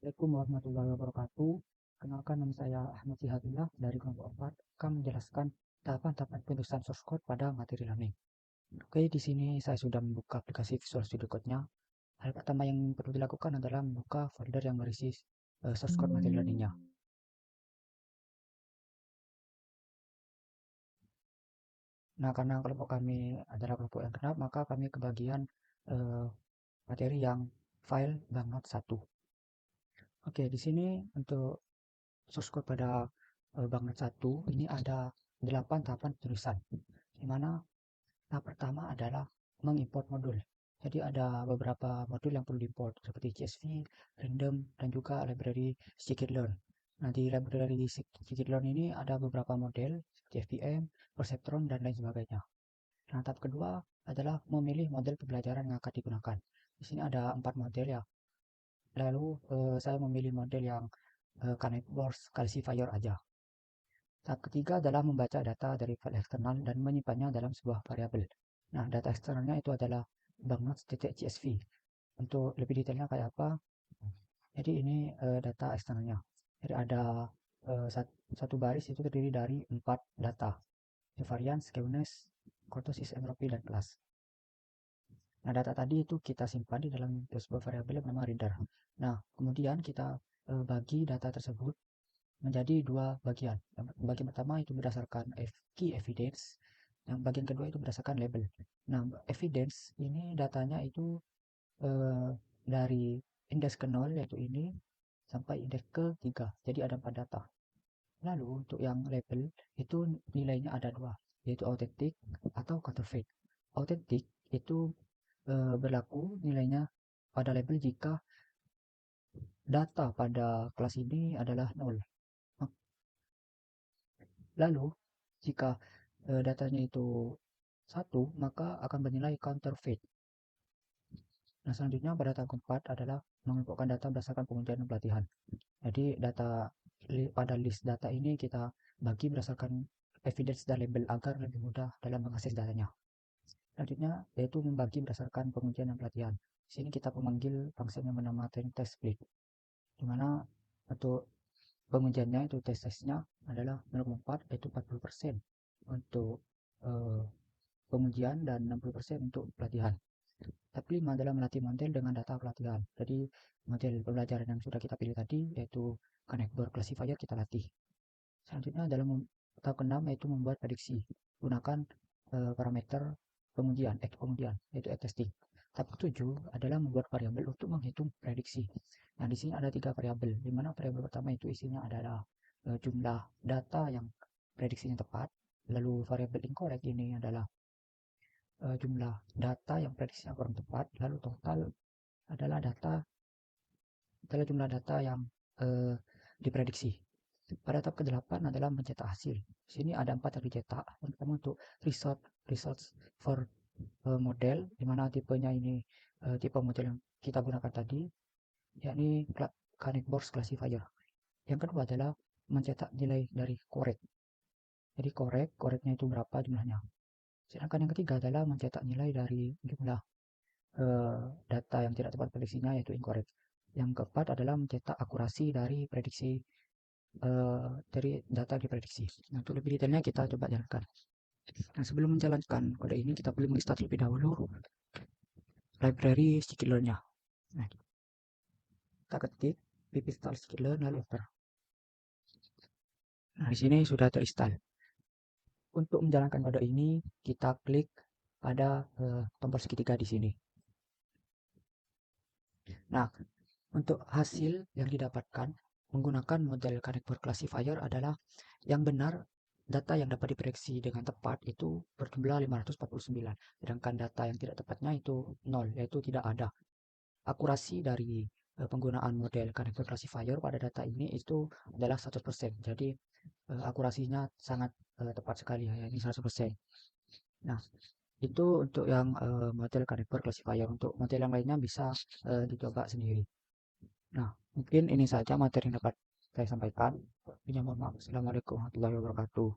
Assalamualaikum warahmatullahi wabarakatuh. Kenalkan, nama saya Ahmad Sihabillah dari kelompok 4 akan menjelaskan tahapan-tahapan penulisan source code pada materi learning. Oke, di sini saya sudah membuka aplikasi Visual Studio Code-nya. Hal pertama yang perlu dilakukan adalah membuka folder yang berisi source code materi learning-nya. Nah, karena kelompok kami adalah kelompok yang genap, maka kami kebagian materi yang file banknote 1. Oke, di sini untuk source code pada banknote 1 ini ada 8 tahapan penulisan, di mana tahap pertama adalah mengimport modul. Jadi ada beberapa modul yang perlu diimport seperti CSV, random, dan juga library scikit-learn. Nah, di library scikit-learn ini ada beberapa model seperti FPM, Perceptron, dan lain sebagainya. Nah, tahap kedua adalah memilih model pembelajaran yang akan digunakan. Di sini ada 4 model ya. Lalu saya memilih model yang Connectworks Classifier aja. Tahap ketiga adalah membaca data dari file eksternal dan menyimpannya dalam sebuah variabel. Nah, data eksternalnya itu adalah banknotes.csv. Untuk lebih detailnya kayak apa? Jadi ini data eksternalnya. Jadi ada satu baris itu terdiri dari 4 data. Variance, skewness, kurtosis, entropy, dan kelas. Nah, data tadi itu kita simpan di dalam sebuah variabel yang bernama reader. Nah, kemudian kita bagi data tersebut menjadi dua bagian. Bagian pertama itu berdasarkan key evidence, yang bagian kedua itu berdasarkan label. Nah, evidence ini datanya itu dari indeks ke 0 yaitu ini sampai indeks ke 3. Jadi ada 4 data. Lalu untuk yang label itu nilainya ada dua, yaitu authentic atau counterfeit. Authentic itu berlaku nilainya pada label jika data pada kelas ini adalah 0. Lalu jika datanya itu 1, maka akan bernilai counterfeit. Nah, selanjutnya pada tahap keempat adalah mengumpulkan data berdasarkan pengujian dan pelatihan. Jadi pada list data ini kita bagi berdasarkan evidence dan label agar lebih mudah dalam mengakses datanya. Selanjutnya yaitu membagi berdasarkan pengujian dan pelatihan. Di sini kita memanggil fungsi yang bernama test split, di mana untuk pengujiannya itu tesnya adalah 0,4 yaitu 40% untuk pengujian dan 60% untuk pelatihan. Tahap 5 adalah melatih model dengan data pelatihan. Jadi model pembelajaran yang sudah kita pilih tadi yaitu Connectworks Classifier kita latih. Selanjutnya dalam tahap ke-6 yaitu membuat prediksi gunakan parameter pengujian yaitu testing. Tahap ke-7 adalah membuat variabel untuk menghitung prediksi. Nah, di sini ada 3 variabel, di mana variabel pertama itu isinya adalah jumlah data yang prediksinya tepat. Lalu variabel incorrect ini adalah jumlah data yang prediksinya kurang tepat. Lalu total adalah jumlah data yang diprediksi. Pada tahap ke-8 adalah mencetak hasil. Di sini ada 4 yang dicetak. Yang pertama untuk results for model, di mana tipenya ini tipe model yang kita gunakan tadi, yakni Connectworks Classifier. Yang kedua adalah mencetak nilai dari correct. Jadi correctnya itu berapa jumlahnya. Sedangkan yang ketiga adalah mencetak nilai dari jumlah data yang tidak tepat prediksinya yaitu incorrect. Yang keempat adalah mencetak akurasi dari prediksi dari data diprediksi. Nah, untuk lebih detailnya kita coba jalankan. Nah, sebelum menjalankan kode ini kita perlu menginstal terlebih dahulu library scikit-learn-nya. Nah, kita ketik pip install scikit-learn lalu enter. Nah, di sini sudah terinstall. Untuk menjalankan kode ini kita klik pada tombol segitiga di sini. Nah, untuk hasil yang didapatkan menggunakan model Connectworks Classifier adalah yang benar data yang dapat diprediksi dengan tepat itu berjumlah 549, sedangkan data yang tidak tepatnya itu 0, yaitu tidak ada. Akurasi dari penggunaan model Connectworks Classifier pada data ini itu adalah 100%. Jadi akurasinya sangat tepat sekali ya, ini 100%. Nah, itu untuk yang model Connectworks Classifier. Untuk model yang lainnya bisa dicoba sendiri. Nah, mungkin ini saja materi yang dapat saya sampaikan. Mohon maaf. Assalamualaikum warahmatullahi wabarakatuh.